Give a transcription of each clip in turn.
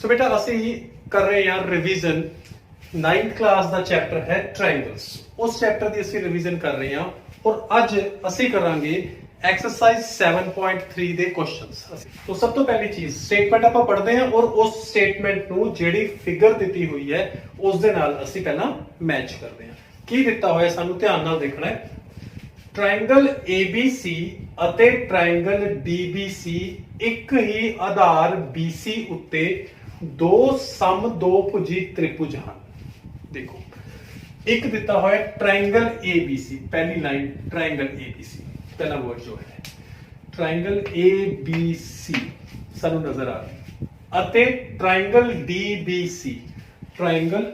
सो बेटा ਅਸੀਂ कर रहे हैं रिवीजन 9th क्लास ਦਾ ਚੈਪਟਰ ਹੈ ट्रायंगल्स। ਉਸ ਚੈਪਟਰ ਦੀ ਅਸੀਂ ਰਿਵੀਜ਼ਨ ਕਰ ਰਹੇ ਹਾਂ ਔਰ ਅੱਜ ਅਸੀਂ ਕਰਾਂਗੇ एक्सरसाइज 7.3 ਦੇ ਕੁਐਸਚਨਸ। तो सब तो पहली चीज स्टेटमेंट ਆਪਾਂ ਪੜ੍ਹਦੇ ਹਾਂ ਔਰ ਉਸ ਸਟੇਟਮੈਂਟ ਨੂੰ ਜਿਹੜੀ ਫਿਗਰ ਦਿੱਤੀ ਹੋਈ ਹੈ ਉਸ ਦੇ ਨਾਲ ਅਸੀਂ ਪਹਿਲਾਂ ਮੈਚ ਕਰਦੇ ਹਾਂ। ਕੀ ਦਿੱਤਾ ਹੋਇਆ ਸਾਨੂੰ ਧਿਆਨ ਨਾਲ ਦੇਖਣਾ ਹੈ। ट्रायंगल ABC ਅਤੇ ट्रायंगल DBC ਇੱਕ ਹੀ ਆਧਾਰ BC ਉੱਤੇ ਦੋ ਸਮ ਦੋ ਭੁਜੀ ਤ੍ਰਿਭੁਜ ਹਨ। ਦੇਖੋ ਇੱਕ ਦਿੱਤਾ ਹੋਇਆ ट्रायंगल ABC, पहली लाइन ट्रायंगल ABC, पहला वर्ड जो है ट्रायंगल ABC ਸਾਨੂੰ ਨਜ਼ਰ ਆ ਰਿਹਾ ਅਤੇ ट्रायंगल DBC, ट्रायंगल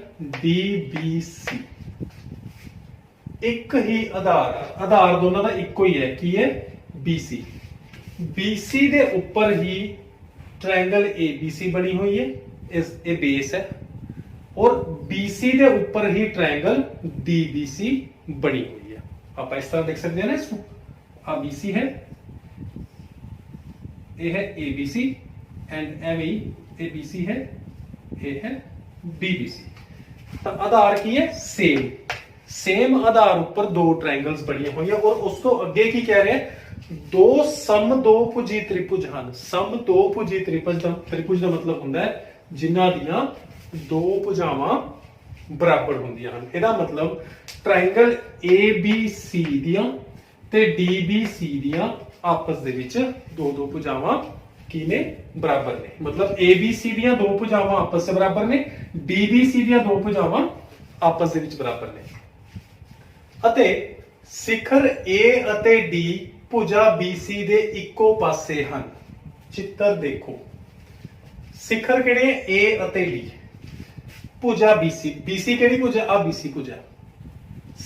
DBC ਇੱਕ ਹੀ ਆਧਾਰ ਦੋਨਾਂ ਦਾ ਇੱਕੋ ਹੀ ਹੈ। ਕੀ ਹੈ? BC। BC ਦੇ ਉੱਪਰ ਹੀ ट्रायंगल ABC बनी हुई है, ये बेस है, और BC के ऊपर ही ट्रायंगल DBC बनी हुई है। आप इस तरह देख सकते हैं ना इसको, आ BC है, ये है ABC एंड एम ABC है, ये है DBC। तो आधार की है सेम आधार ऊपर दो ट्रायंगल्स बनी हुई है और उस तो अगे की कह रहे हैं दो सम दो ਭੁਜੀ ਤ੍ਰਿਭੁਜ ਹਨ। ਸਮ ਦੋ ਭੁਜੀ ਤ੍ਰਿਭੁਜ ਦਾ ਮਤਲਬ ਹੁੰਦਾ ਹੈ ਜਿਨ੍ਹਾਂ ਦੀਆਂ ਦੋ ਭੁਜਾਵਾਂ ਬਰਾਬਰ ਹੁੰਦੀਆਂ ਹਨ। ਇਹਦਾ ਮਤਲਬ ਟ੍ਰਾਇੰਗਲ ABC ਦੀਆਂ ਤੇ DBC ਦੀਆਂ ਆਪਸ ਦੇ ਵਿੱਚ ਦੋ ਦੋ ਭੁਜਾਵਾਂ ਕੀ ਨੇ? ਬਰਾਬਰ ਨੇ। ਮਤਲਬ ABC ਦੀਆਂ ਦੋ ਭੁਜਾਵਾਂ ਆਪਸ ਵਿੱਚ ਬਰਾਬਰ ਨੇ, DBC ਦੀਆਂ ਦੋ ਭੁਜਾਵਾਂ ਆਪਸ ਦੇ ਵਿੱਚ ਬਰਾਬਰ ਨੇ ਅਤੇ ਸਿਖਰ A ਅਤੇ D ਭੁਜਾ BC ਦੇ ਇੱਕੋ ਪਾਸੇ ਹਨ। ਚਿੱਤਰ ਦੇਖੋ, ਸਿਖਰ ਕਿਹੜੇ A ਅਤੇ D, ਭੁਜਾ BC ਕਿਹੜੀ ਭੁਜਾ? ਆ BC ਭੁਜਾ।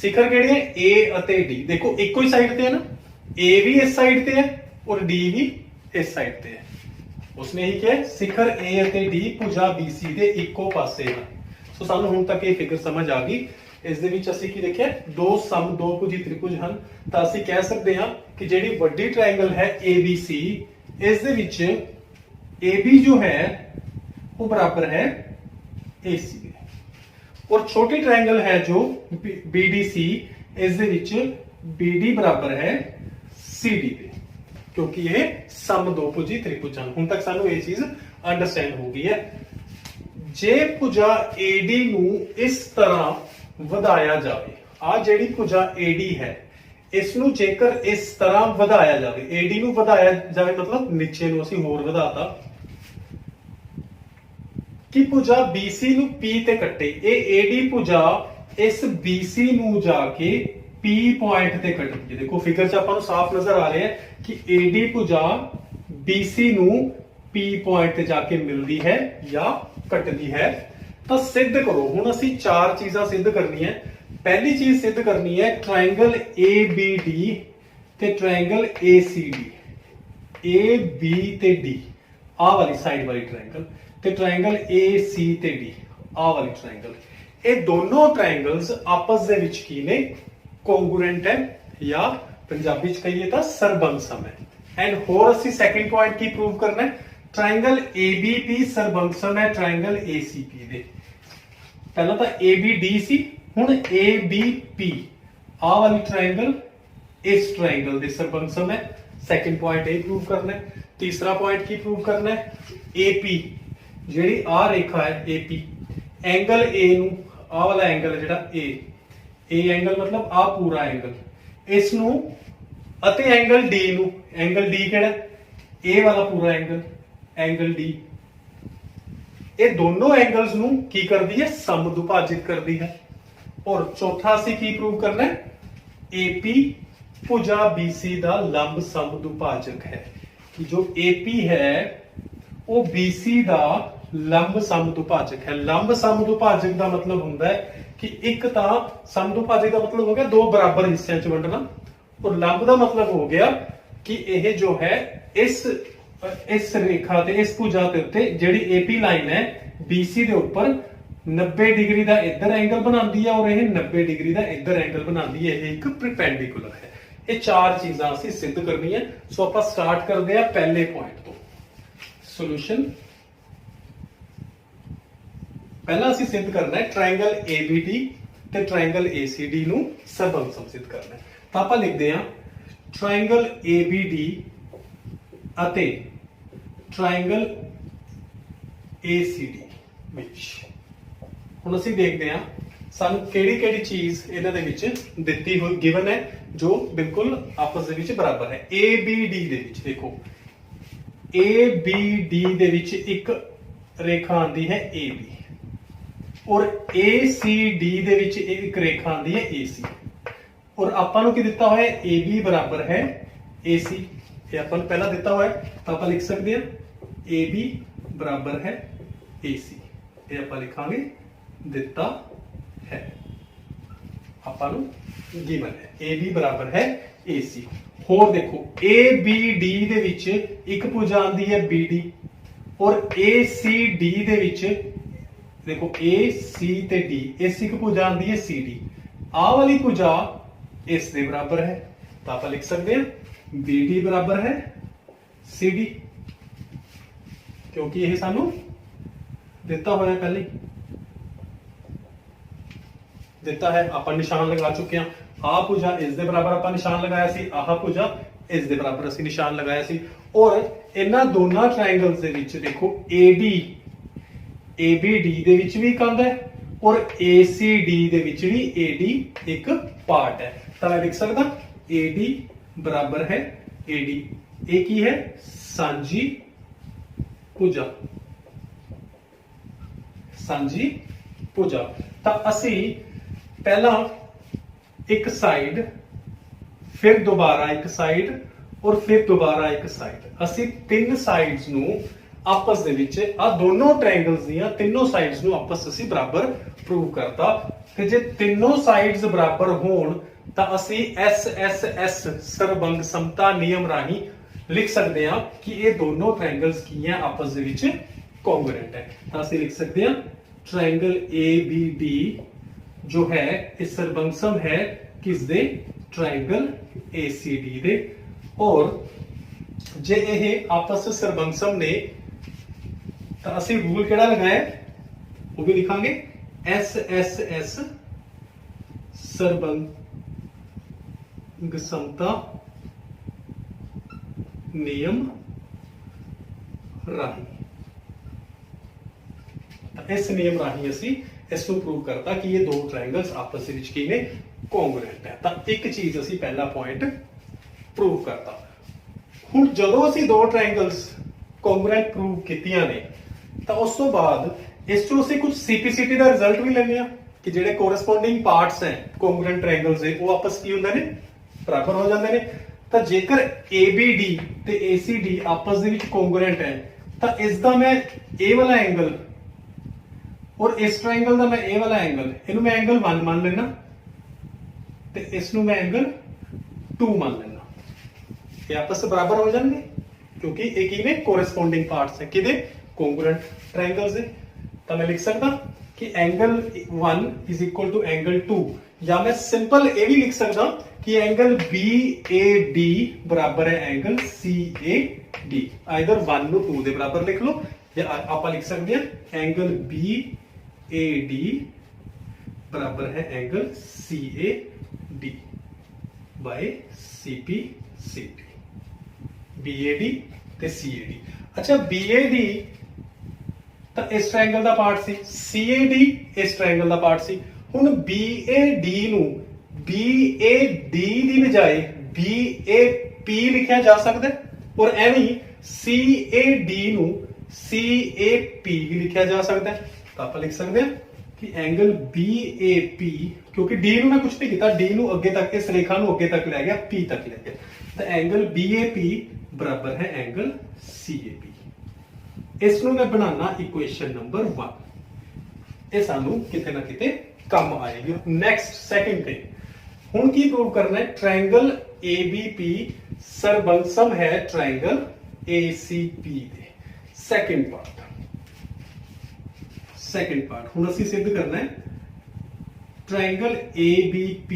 ਸਿਖਰ ਕਿਹੜੇ A ਅਤੇ D, ਦੇਖੋ ਇੱਕੋ ਹੀ ਸਾਈਡ ਤੇ ਹੈ ਨਾ, A ਵੀ ਇਸ ਸਾਈਡ ਤੇ ਹੈ ਔਰ D ਵੀ ਇਸ ਸਾਈਡ ਤੇ ਹੈ। ਉਸਨੇ ਹੀ ਕਿਹਾ ਸਿਖਰ A ਅਤੇ D ਭੁਜਾ BC ਦੇ ਇੱਕੋ ਪਾਸੇ ਹਨ। ਸੋ ਸਾਨੂੰ ਹੁਣ ਤੱਕ ਇਹ ਫਿਗਰ ਸਮਝ ਆ ਗਈ। ਇਸ ਦੇ ਵਿੱਚ ਅਸੀਂ ਕੀ ਦੇਖਿਆ? ਦੋ ਸਮ ਦੋ ਭੁਜੀ ਤ੍ਰਿਭੁਜ ਹਨ। ਤਾਂ ਅਸੀਂ ਕਹਿ ਸਕਦੇ ਹਾਂ ਕਿ ਜਿਹੜੀ ਵੱਡੀ ਟ੍ਰਾਇੰਗਲ ਹੈ ABC, ਇਸ ਦੇ ਵਿੱਚ AB ਜੋ ਹੈ ਉਹ ਬਰਾਬਰ ਹੈ AC ਦੇ, ਔਰ ਛੋਟੀ ਟ੍ਰਾਇੰਗਲ ਹੈ ਜੋ BDC, ਇਸ ਦੇ ਵਿੱਚ BD ਬਰਾਬਰ ਹੈ CD ਦੇ, ਕਿਉਂਕਿ ਇਹ ਸਮ ਦੋ ਭੁਜੀ ਤ੍ਰਿਭੁਜ ਹਨ। ਹੁਣ ਤੱਕ ਸਾਨੂੰ ਇਹ ਚੀਜ਼ ਅੰਡਰਸਟੈਂਡ ਹੋ ਗਈ ਹੈ। ਜੇ ਭੁਜਾ AD ਨੂੰ ਇਸ ਤਰ੍ਹਾਂ ਵਧਾਇਆ ਜਾਵੇ, ਆ ਜਿਹੜੀ ਭੁਜਾ AD ਹੈ ਇਸ ਨੂੰ ਜੇਕਰ ਇਸ ਤਰ੍ਹਾਂ ਵਧਾਇਆ ਜਾਵੇ, AD ਨੂੰ ਵਧਾਇਆ ਜਾਵੇ ਮਤਲਬ ਨੀਚੇ ਨੂੰ ਅਸੀਂ ਹੋਰ ਵਧਾਤਾ ਕਿ ਭੁਜਾ BC ਨੂੰ P ਤੇ ਕੱਟੇ, ਇਹ AD ਭੁਜਾ ਇਸ BC ਨੂੰ ਜਾ ਕੇ P ਪੁਆਇੰਟ ਤੇ ਕੱਟਦੀ ਹੈ। ਦੇਖੋ ਫਿਗਰ 'ਚ ਆਪਾਂ ਨੂੰ ਸਾਫ਼ ਨਜ਼ਰ ਆ ਰਿਹਾ ਹੈ ਕਿ AD ਭੁਜਾ BC ਨੂੰ P ਪੁਆਇੰਟ ਤੇ ਜਾ ਕੇ ਮਿਲਦੀ ਹੈ ਜਾਂ ਕੱਟਦੀ ਹੈ। ਤਾਂ ਸਿੱਧ ਕਰੋ। ਹੁਣ ਅਸੀਂ ਚਾਰ ਚੀਜ਼ਾਂ ਸਿੱਧ ਕਰਨੀਆਂ। ਪਹਿਲੀ ਚੀਜ਼ ਸਿੱਧ ਕਰਨੀ ਹੈ ਟ੍ਰਾਇੰਗਲ ABD ਤੇ ਟ੍ਰਾਇੰਗਲ ACD, AB ਤੇ D ਆਹ ਵਾਲੀ ਸਾਈਡ ਵਾਲੀ ਟ੍ਰਾਇੰਗਲ, ਤੇ ਟ੍ਰਾਇੰਗਲ AC ਤੇ D ਆਹ ਵਾਲੀ ਟ੍ਰਾਇੰਗਲ, ਇਹ ਦੋਨੋਂ ਟ੍ਰਾਇੰਗਲਸ ਆਪਸ ਦੇ ਵਿੱਚ ਕੀ ਨੇ? ਕੋਂਗਰੂਐਂਟ ਹੈ ਜਾਂ ਪੰਜਾਬੀ ਚ ਕਹੀਏ ਤਾਂ ਸਰਬੰਗ ਸਮ ਹੈ। ਐਂਡ ਹੋਰ ਅਸੀਂ ਸੈਕੰਡ ਪੁਆਇੰਟ ਕੀ ਪ੍ਰੂਵ ਕਰਨਾ ਹੈ? ट्रायंगल ABP ਸਰਬੰਗ ਸਮ ਹੈ ट्रायंगल ACP ਦੇ। ਪਹਿਲਾਂ ਤਾਂ ABD ਸੀ, ਹੁਣ ABP ਆਹ ਵਾਲੀ ਟ੍ਰਾਇੰਗਲ ਇਸ ਟ੍ਰਾਇੰਗਲ ਦੇ ਸਰਬੰਗ ਸਮ ਹੈ। ਸੈਕੰਡ ਪੁਆਇੰਟ ਇਹ ਪ੍ਰੂਵ ਕਰਨਾ ਹੈ। ਤੀਸਰਾ ਪੁਆਇੰਟ ਕੀ ਪ੍ਰੂਵ ਕਰਨਾ ਹੈ? AP ਜਿਹੜੀ ਆਹ ਰੇਖਾ ਹੈ AP, ਐਂਗਲ A ਨੂੰ, ਆਹ ਵਾਲਾ ਐਂਗਲ ਜਿਹੜਾ A ਐਂਗਲ ਮਤਲਬ ਆਹ ਪੂਰਾ ਐਂਗਲ, ਇਸ ਨੂੰ ਅਤੇ ਐਂਗਲ D ਨੂੰ, ਐਂਗਲ D ਕਿਹੜਾ? A ਵਾਲਾ ਪੂਰਾ एंगल D, ਇਹ ਦੋਨੋਂ ਐਂਗਲਸ ਨੂੰ ਕੀ ਕਰਦੀ ਹੈ? ਸਮਦੁਭਾਜਿਤ ਕਰਦੀ ਹੈ। ਔਰ ਚੌਥਾ ਅਸੀਂ ਕੀ ਪ੍ਰੂਵ ਕਰਨਾ ਹੈ? AP ਭੁਜਾ BC ਦਾ ਲੰਬ ਸਮਦੁਭਾਜਕ ਹੈ, ਕਿ ਜੋ AP ਹੈ ਉਹ BC ਦਾ ਲੰਬ ਸਮਦੁਭਾਜਕ ਹੈ। ਲੰਬ ਸਮਦੁਭਾਜਕ ਦਾ ਮਤਲਬ ਹੁੰਦਾ ਹੈ ਕਿ ਇੱਕ ਤਾਂ ਸਮਦੁਭਾਜਕ ਦਾ ਮਤਲਬ ਹੋ ਗਿਆ ਦੋ ਬਰਾਬਰ ਹਿੱਸਿਆਂ 'ਚ ਵੰਡਣਾ, ਔਰ ਲੰਬ ਦਾ ਮਤਲਬ ਹੋ ਗਿਆ ਕਿ ਇਹ ਜੋ ਹੈ ਇਸ ਰੇਖਾ ਤੇ ਇਸ ਭੁਜਾ ਦੇ ਉੱਤੇ ਜਿਹੜੀ AP ਲਾਈਨ ਹੈ BC ਦੇ ਉੱਪਰ 90 ਡਿਗਰੀ ਦਾ ਇੱਧਰ ਐਂਗਲ ਬਣਾਉਂਦੀ ਹੈ ਔਰ ਇਹ 90 ਡਿਗਰੀ ਦਾ ਇੱਧਰ ਐਂਗਲ ਬਣਾਉਂਦੀ ਹੈ। ਇਹ ਇੱਕ ਪਰਪੈਂਡੀਕੂਲਰ ਹੈ। ਇਹ ਚਾਰ ਚੀਜ਼ਾਂ ਅਸੀਂ ਸਿੱਧ ਕਰਨੀਆਂ। ਸੋ ਆਪਾਂ ਸਟਾਰਟ ਕਰਦੇ ਆ ਪਹਿਲੇ ਪੁਆਇੰਟ ਤੋਂ। ਸੋਲੂਸ਼ਨ ਪਹਿਲਾਂ ਅਸੀਂ ਸਿੱਧ ਕਰਨਾ ਹੈ ਟ੍ਰਾਇੰਗਲ ABD ਤੇ ਟ੍ਰਾਇੰਗਲ ACD ਨੂੰ ਸਰਬੰਸਮ ਸਿੱਧ ਕਰਨਾ ਹੈ। ਤਾਂ ਆਪਾਂ ਲਿਖਦੇ ਹਾਂ ਟ੍ਰਾਇੰਗਲ ABD ਅਤੇ ਟ੍ਰਾਇੰਗਲ ACD ਵਿੱਚ। ਹੁਣ ਅਸੀਂ ਦੇਖਦੇ ਹਾਂ ਸਾਨੂੰ ਕਿਹੜੀ ਚੀਜ਼ ਇਹਨਾਂ ਦੇ ਵਿੱਚ ਦਿੱਤੀ ਹੋਈ ਗਿਵਨ ਹੈ ਜੋ ਬਿਲਕੁਲ ਆਪਸ ਦੇ ਵਿੱਚ ਬਰਾਬਰ ਹੈ। ABD ਦੇ ਵਿੱਚ ਦੇਖੋ ABD ਦੇ ਵਿੱਚ ਇੱਕ ਰੇਖਾ ਆਉਂਦੀ ਹੈ AB ਔਰ ACD ਦੇ ਵਿੱਚ ਇੱਕ ਰੇਖਾ ਆਉਂਦੀ ਹੈ AC ਔਰ ਆਪਾਂ ਨੂੰ ਕੀ ਦਿੱਤਾ ਹੋਇਆ ਹੈ AB ਬਰਾਬਰ ਹੈ AC। ਇਹ ਆਪਾਂ ਨੂੰ ਪਹਿਲਾਂ ਦਿੱਤਾ ਹੋਇਆ ਹੈ ਤਾਂ ਆਪਾਂ ਲਿਖ ਸਕਦੇ ਹਾਂ AB ਬਰਾਬਰ ਹੈ AC। ਇਹ ਆਪਾਂ ਲਿਖਾਂਗੇ ਦਿੱਤਾ ਹੈ ਆਪਾਂ ਨੂੰ ਗਿਵਨ ਹੈ AB ਬਰਾਬਰ ਹੈ AC। ਹੋਰ ਦੇਖੋ ABD ਦੇ ਵਿੱਚ ਇੱਕ ਭੁਜਾ ਆਉਂਦੀ ਹੈ BD ਔਰ ACD ਦੇ ਵਿੱਚ ਦੇਖੋ AC ਤੇ D ਇਸ ਇੱਕ ਭੁਜਾ ਆਉਂਦੀ ਹੈ CD। ਆਹ ਵਾਲੀ ਭੁਜਾ ਇਸ ਦੇ ਬਰਾਬਰ ਹੈ ਤਾਂ ਆਪਾਂ ਲਿਖ ਸਕਦੇ ਹਾਂ BD ਬਰਾਬਰ ਹੈ CD ਕਿਉਂਕਿ ਇਹ ਸਾਨੂੰ ਦਿੱਤਾ ਹੋਇਆ ਪਹਿਲੇ ਦਿੱਤਾ ਹੈ। ਆਪਾਂ ਨਿਸ਼ਾਨ ਲਗਾ ਚੁੱਕੇ ਹਾਂ। ਆਹ ਭੁਜਾ ਇਸ ਦੇ ਬਰਾਬਰ ਆਪਾਂ ਨਿਸ਼ਾਨ ਲਗਾਇਆ ਸੀ, ਆਹ ਭੁਜਾ ਇਸ ਦੇ ਬਰਾਬਰ ਅਸੀਂ ਨਿਸ਼ਾਨ ਲਗਾਇਆ ਸੀ ਔਰ ਇਹਨਾਂ ਦੋਨਾਂ ਟ੍ਰਾਇੰਗਲਸ ਦੇ ਵਿੱਚ ਦੇਖੋ ABD ਦੇ ਵਿੱਚ ਵੀ ਇੱਕ ਆਉਂਦਾ ਹੈ ਔਰ ACD ਦੇ ਵਿੱਚ ਵੀ AD ਇੱਕ ਪਾਰਟ ਹੈ ਤਾਂ ਮੈਂ ਲਿਖ ਸਕਦਾ AD ਬਰਾਬਰ ਹੈ AD। ਇਹ ਕੀ ਹੈ ਸਾਂਝੀ ਭੁਜਾ ਸਾਂਝੀ ਭੁਜਾ। ਤਾਂ ਅਸੀਂ ਪਹਿਲਾਂ ਇੱਕ ਸਾਈਡ ਫਿਰ ਦੁਬਾਰਾ ਇੱਕ ਸਾਈਡ ਔਰ ਫਿਰ ਦੁਬਾਰਾ ਇੱਕ ਸਾਈਡ ਅਸੀਂ ਤਿੰਨ ਸਾਈਡਸ ਨੂੰ ਆਪਸ ਦੇ ਵਿੱਚ ਆ ਦੋਨੋਂ ਟ੍ਰਾਇੰਗਲਸ ਦੀਆਂ ਤਿੰਨੋਂ ਸਾਈਡਸ ਨੂੰ ਆਪਸ ਅਸੀਂ ਬਰਾਬਰ ਪ੍ਰੂਵ ਕਰਤਾ ਤੇ ਜੇ ਤਿੰਨੋਂ ਸਾਈਡਸ ਬਰਾਬਰ ਹੋਣ ਤਾਂ ਅਸੀਂ SSS ਸਰਬੰਗ ਸਮਤਾ ਨਿਯਮ ਰਾਹੀਂ ਲਿਖ ਸਕਦੇ ਹਾਂ ਕਿ ਇਹ ਦੋਨੋਂ ਟ੍ਰਾਇੰਗਲਸ ਕੀ ਹੈ ਆਪਸ ਦੇ ਵਿੱਚ ਕੌਂਗਰੂਐਂਟ ਹੈ। ਤਾਂ ਅਸੀਂ ਲਿਖ ਸਕਦੇ ਹਾਂ ट्रायंगल ABD जो है इस सर्वंगसम है किस दे ट्रायंगल ACD दे और जे ये आपस में सर्वंगसम ने तो असि रूल केड़ा लगाया वो भी लिखांगे SSS सर्वंगसमता नियम राही। इस नियम राही ਅਸੀਂ ਇਸ ਨੂੰ ਪ੍ਰੂਵ ਕਰਤਾ ਕਿ ਇਹ ਦੋ ਟ੍ਰਾਇੰਗਲਸ ਆਪਸ ਦੇ ਵਿੱਚ ਕੀ ਨੇ ਕੌਂਗਰੂਐਂਟ ਹੈ। ਤਾਂ ਇੱਕ ਚੀਜ਼ ਅਸੀਂ ਪਹਿਲਾ ਪੁਆਇੰਟ ਪ੍ਰੂਵ ਕਰਤਾ। ਹੁਣ ਜਦੋਂ ਅਸੀਂ ਦੋ ਟ੍ਰਾਇੰਗਲਸ ਕੌਂਗਰੂਐਂਟ ਪ੍ਰੂਵ ਕੀਤੀਆਂ ਨੇ ਤਾਂ ਉਸ ਤੋਂ ਬਾਅਦ ਇਸ ਤੋਂ ਅਸੀਂ ਕੁਝ CPCT ਦਾ ਰਿਜ਼ਲਟ ਵੀ ਲੈਣੇ ਆ ਕਿ ਜਿਹੜੇ ਕੋਰਸਪੋਂਡਿੰਗ ਪਾਰਟਸ ਹੈ ਕੌਂਗਰੂਐਂਟ ਟ੍ਰਾਇੰਗਲਸ ਦੇ ਉਹ ਆਪਸ ਕੀ ਹੁੰਦੇ ਨੇ ਬਰਾਬਰ ਹੋ ਜਾਂਦੇ ਨੇ। ਤਾਂ ਜੇਕਰ ABD ਤੇ ACD ਆਪਸ ਦੇ ਵਿੱਚ ਕੌਂਗਰੂਐਂਟ ਹੈ ਤਾਂ ਇਸ ਦਾ ਮੈਂ ਇਹ ਵਾਲਾ ਐਂਗਲ और इस ट्रायंगल का मैं ए वाला एंगल इनू मैं एंगल 1 मान लेना ते इसनू मैं एंगल 2 मान लेना। ये आपस में बराबर हो जाएंगे क्योंकि एक ही में कोरेस्पोंडिंग पार्ट्स है किदे कॉन्ग्रुएंट ट्रायंगल्स है। तो मैं लिख सकता कि angle 1 is equal to angle 2 या मैं सिंपल ये भी लिख सकता कि एंगल BAD बराबर है एंगल CAD। आइदर 1 नू 2 दे बराबर लिख लो या आप लिख सकते हैं एंगल BAD बराबर है angle CAD by CPCT। BAD ते CAD। अच्छा BAD तो इस ट्रायंगल का पार्ट सी, CAD इस ट्रायंगल का पार्ट सी। हुण BAD नू BAD दी बजाय BAP लिखा जा सकता है और एवं ही CAD नू CAP भी लिखा जा सकता है। तो आप लिख सकते हैं कि एंगल BAP क्योंकि D नू मैं कुछ नहीं किया, D नू अगे तक इस रेखा नू अगे तक ले गया, P तक ले गया। तो एंगल BAP बराबर है एंगल CAP। इसनू मैं बनाना इक्वेशन नंबर 1। ये सानू किते ना किते काम आएगी। नेक्स्ट सेकंड थिंग हुण की प्रूव करना है ट्रायंगल ABP सर्वंगसम है ट्रायंगल ACP दे। सेकंड पार्ट हुण असीं सिद्ध करना है ट्रायंगल ABP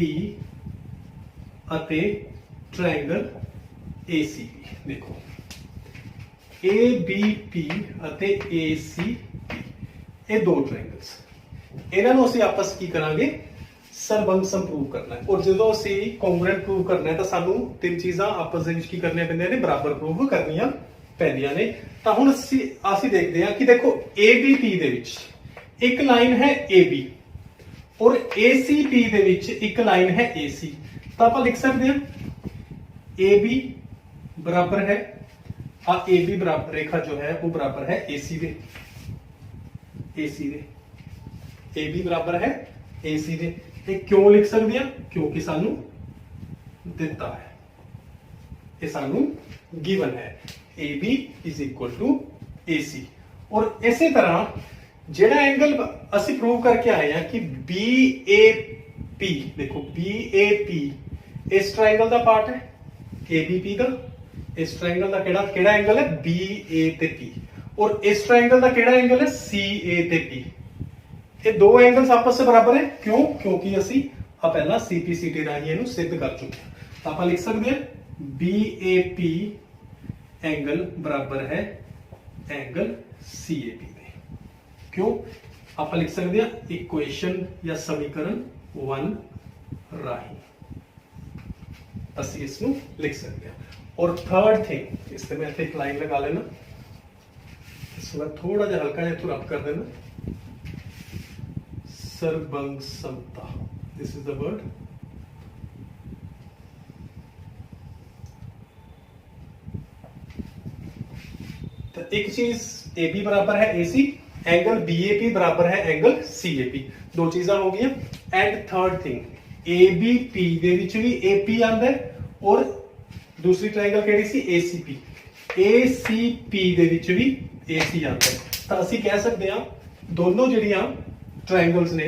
अते ट्रायंगल ACP। देखो ABP अते ACP ये दो ट्रायंगल्स ਇਹਨਾਂ ਨੂੰ ਅਸੀਂ ਆਪਸ ਕੀ ਕਰਾਂਗੇ ਸਰਬੰਗ ਪ੍ਰੂਵ ਕਰਨਾ ਹੈ। ਔਰ ਜਦੋਂ ਅਸੀਂ ਕੰਗਰੂਐਂਟ ਪ੍ਰੂਵ ਕਰਨਾ ਹੈ ਤਾਂ ਸਾਨੂੰ ਤਿੰਨ ਚੀਜ਼ਾਂ ਆਪਸ ਦੇ ਵਿੱਚ ਕੀ ਕਰਨੀਆਂ ਪੈਂਦੀਆਂ ਨੇ, ਬਰਾਬਰ ਪ੍ਰੂਵ ਕਰਨੀਆਂ ਪੈਂਦੀਆਂ ਨੇ। ਤਾਂ ਹੁਣ ਅਸੀਂ ਦੇਖਦੇ ਹਾਂ ਕਿ ਦੇਖੋ ABP ਦੇ ਵਿੱਚ ਇੱਕ ਲਾਈਨ ਹੈ AB ਔਰ ACP ਦੇ ਵਿੱਚ ਇੱਕ ਲਾਈਨ ਹੈ AC। ਤਾਂ ਆਪਾਂ ਲਿਖ ਸਕਦੇ ਹਾਂ AB बराबर है AB बराबर रेखा जो है वो बराबर है AC दे AB बराबर है AC दे। ये क्यों लिख सकते हैं, क्योंकि सानू दिता है, ये सानू गिवन है AB is equal to AC। और इसी तरह जेड़ा एंगल ਅਸੀਂ प्रूव करके आए हैं कि BAP, देखो BAP इस ट्रायंगल का पार्ट है, ABP का इस ट्रायंगल का केड़ा एंगल है BA ते P, और इस ट्रायंगल का केड़ा एंगल है CA ते P। ये दो एंगल्स आपस में बराबर है, क्यों, क्योंकि ਅਸੀਂ पहला CPCT राही ਇਹਨੂੰ सिद्ध कर चुके हैं। तो आप लिख सकते हैं BAP एंगल बराबर है एंगल CAP दे। क्यों, आप लिख सकते हैं इक्वेशन या समीकरण 1 राही ਅਸੀਂ इसको लिख सकते हैं। और थर्ड थिंग, इस मैं इतने एक लाइन लगा लेना, इसमें थोड़ा जा हल्का जिहा रब कर देना, सर्वभंग समता, दिस इज द वर्ड। तो एक चीज AB बराबर है AC, एंगल BAP बराबर है एंगल CAP, दो चीजा हो गई। एंड थर्ड थिंग ABP दे विच भी AP आंदा है और दूसरी ट्रायंगल केड़ी सी ACP दे विच भी AC आंदा है। तो ਅਸੀਂ कह सकते हैं दोनों ਜਿਹੜੀਆਂ ट्रायंगल्स ने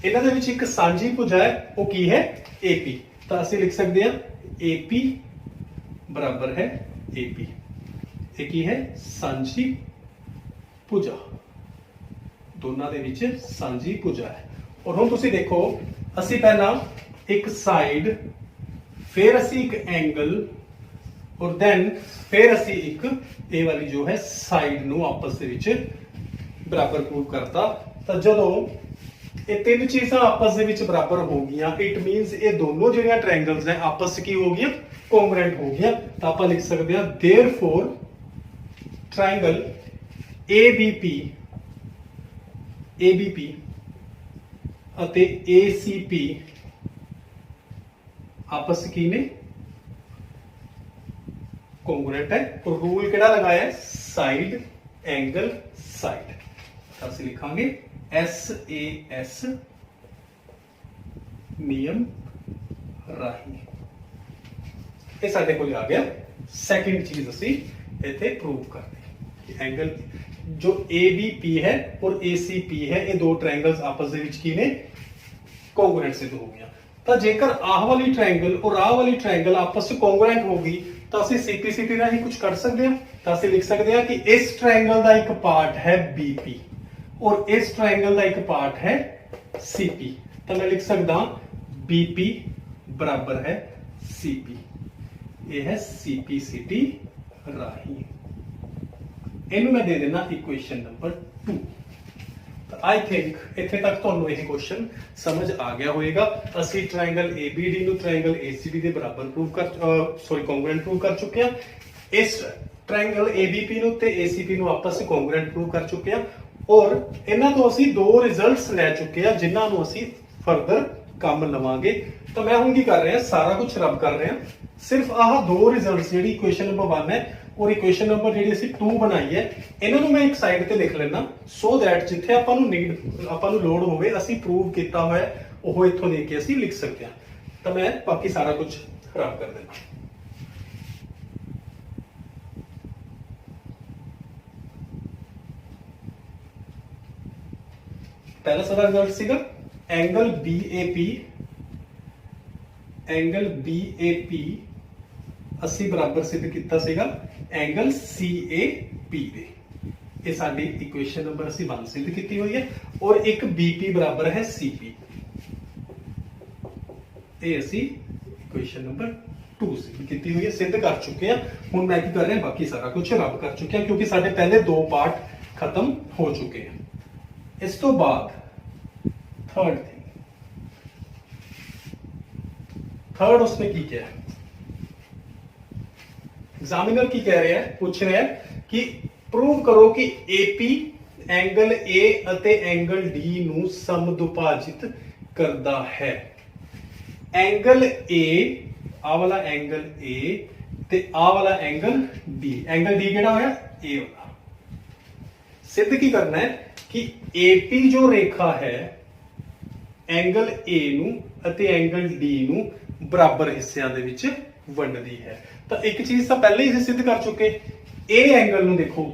ਇਹਨਾਂ ਦੇ ਵਿੱਚ ਇੱਕ ਸਾਂਝੀ ਭੁਜਾ ਹੈ, ਉਹ ਕੀ ਹੈ AP। ਤਾਂ ਅਸੀਂ ਲਿਖ ਸਕਦੇ ਹਾਂ AP ਬਰਾਬਰ ਹੈ AP। ਇਹ ਕੀ ਹੈ, ਸਾਂਝੀ ਭੁਜਾ, ਦੋਨਾਂ ਦੇ ਵਿੱਚ ਸਾਂਝੀ ਭੁਜਾ ਹੈ। ਔਰ ਹੁਣ ਤੁਸੀਂ ਦੇਖੋ ਅਸੀਂ ਪਹਿਲਾਂ ਇੱਕ ਸਾਈਡ, फिर असी एक एंगल और देन फिर असी एक ए वाली जो है साइड नु आपस दे विच बराबर प्रूव करता। तो जदों ये तीन चीज़ां आपस दे विच बराबर हो गईयां, इट मीनस ये दोनों जिहड़ियां ट्रायंगल्स ने आपस की हो गईयां, कोंग्रुएंट हो गईयां। तो आप लिख सकते हैं देयरफॉर ट्रायंगल ABP अते ACP आपस की ने कोंग्रुएंट है। और रूल केड़ा लगाया है, साइड एंगल साइड। ਅਸੀਂ ਲਿਖਾਂਗੇ SAS नियम राही। ਇਹ ਸਾਡੇ ਕੋਲ ਆ ਗਿਆ। ਸੈਕਿੰਡ ਚੀਜ਼ ਅਸੀਂ ਇੱਥੇ ਪ੍ਰੂਵ ਕਰਦੇ ਕਿ एंगल जो ABP है और ACP है, ये दो ट्रायंगल्स आपस ਦੇ ਵਿੱਚ ਕੀ ਨੇ, कोंग्रुएंट सिद्ध हो गया। ਤਾਂ ਜੇਕਰ ਆਹ ਵਾਲੀ ट्रायंगल और ਆਹ ਵਾਲੀ ट्रायंगल आपस ਵਿੱਚ कोंग्रुएंट ਹੋ ਗਈ ਤਾਂ ਅਸੀਂ CPCT ਰਾਹੀਂ ਕੁਝ ਕਰ ਸਕਦੇ ਹਾਂ। ਤਾਂ ਅਸੀਂ ਲਿਖ ਸਕਦੇ ਹਾਂ ਕਿ ਇਸ ट्रायंगल ਦਾ ਇੱਕ ਪਾਰਟ ਹੈ BP और इस ट्रायंगल ਦਾ ਇੱਕ ਪਾਰਟ ਹੈ CP। ਤਾਂ ਮੈਂ ਲਿਖ ਸਕਦਾ BP ਬਰਾਬਰ ਹੈ CP। ਇਹ ਹੈ CPCT ਰਾਹੀਂ। ਇਹਨੂੰ ਮੈਂ ਦੇ ਦੇਣਾ ਇਕੁਏਸ਼ਨ ਨੰਬਰ 2। आई थिंक इत्थे तक ਤੁਹਾਨੂੰ ਇਹ क्वेश्चन समझ आ गया होएगा। ਅਸੀਂ ट्रायंगल ABD ਨੂੰ ट्रायंगल ACD ਦੇ ਬਰਾਬਰ ਪ੍ਰੂਵ कोंग्रुएंट ਪ੍ਰੂਵ ਕਰ ਚੁੱਕੇ ਹਾਂ। ਇਸ ट्रायंगल ABP ਨੂੰ ਤੇ ACP ਨੂੰ ਆਪਸ ਵਿੱਚ कोंग्रुएंट ਪ੍ਰੂਵ ਕਰ ਚੁੱਕੇ ਹਾਂ। ਔਰ ਇਹਨਾਂ ਤੋਂ ਅਸੀਂ ਦੋ ਰਿਜ਼ਲਟਸ ਲੈ ਚੁੱਕੇ ਹਾਂ ਜਿਨ੍ਹਾਂ ਨੂੰ ਅਸੀਂ ਫਰਦਰ ਕੰਮ ਲਵਾਂਗੇ। ਤਾਂ ਮੈਂ ਹੁਣ ਕੀ ਕਰ ਰਿਹਾ, ਸਾਰਾ ਕੁਝ ਰਬ ਕਰ ਰਿਹਾ, ਸਿਰਫ ਆਹ ਦੋ ਰਿਜ਼ਲਟਸ ਜਿਹੜੀ ਇਕੁਏਸ਼ਨ ਨੰਬਰ 1 ਹੈ और इक्वेशन नंबर ਜਿਹੜੀ ਅਸੀਂ 2 ਬਣਾਈ ਹੈ, ਇਹਨਾਂ ਨੂੰ ਮੈਂ ਇੱਕ ਸਾਈਡ ਤੇ ਲਿਖ ਲੈਣਾ ਸੋ ਦੈਟ ਜਿੱਥੇ ਆਪਾਂ ਨੂੰ ਲੋਡ ਹੋਵੇ ਅਸੀਂ ਪ੍ਰੂਵ ਕੀਤਾ ਹੋਇਆ ਉਹ ਇੱਥੋਂ ਦੇਖ ਕੇ ਅਸੀਂ ਲਿਖ ਸਕਦੇ ਹਾਂ। ਤਾਂ ਮੈਂ ਬਾਕੀ ਸਾਰਾ ਕੁਝ ਖਰਾਬ ਕਰ ਦੇਣਾ। पहला सारा रिजल्ट सीगा एंगल BAP ਅਸੀਂ ਬਰਾਬਰ ਸਿੱਧ ਕੀਤਾ ਸੀਗਾ एंगल CAP ਦੇ। ਇਹ ਸਾਡੀ ਇਕੁਏਸ਼ਨ ਨੰਬਰ ਅਸੀਂ 1 ਸਿੱਧ ਕੀਤੀ ਹੋਈ ਹੈ ਔਰ ਇੱਕ BP ਬਰਾਬਰ ਹੈ CP। ਇਹ ਅਸੀਂ ਇਕੁਏਸ਼ਨ ਨੰਬਰ 2 ਸਿੱਧ ਕੀਤੀ ਹੋਈ ਹੈ, ਸਿੱਧ ਕਰ ਚੁੱਕੇ ਹਾਂ। ਹੁਣ ਮੈਂ ਕੀ ਕਰ ਰਿਹਾ, ਬਾਕੀ ਸਾਰਾ ਕੁਝ ਰੱਬ ਕਰ ਚੁੱਕੇ ਹਾਂ ਕਿਉਂਕਿ ਸਾਡੇ ਪਹਿਲੇ ਦੋ ਪਾਰਟ ਖਤਮ ਹੋ ਚੁੱਕੇ ਹਨ। ਇਸ ਤੋਂ ਬਾਅਦ थर्ड थिंग, थर्ड उसने की क्या है, एग्जामिनर की कह रहे हैं, पूछ रहे हैं कि प्रूव करो कि एपी एंगल ए ਅਤੇ एंगल डी ਨੂੰ ਸਮਦੁਭਾਜਿਤ ਕਰਦਾ है। एंगल ए आ वाला एंगल ए ਤੇ आ वाला एंगल डी, एंगल डी ਕਿਹੜਾ ਹੋਇਆ ए वाला। सिद्ध की करना है कि एपी जो रेखा है एंगल ए ਨੂੰ ਅਤੇ एंगल डी ਨੂੰ ਬਰਾਬਰ ਹਿੱਸਿਆਂ ਦੇ ਵਿੱਚ ਵੰਡਦੀ ਹੈ। ਤਾਂ ਇੱਕ ਚੀਜ਼ ਤਾਂ ਪਹਿਲੇ ਹੀ ਅਸੀਂ ਸਿੱਧ ਕਰ ਚੁੱਕੇ, ਇਹ ਐਂਗਲ ਨੂੰ ਦੇਖੋ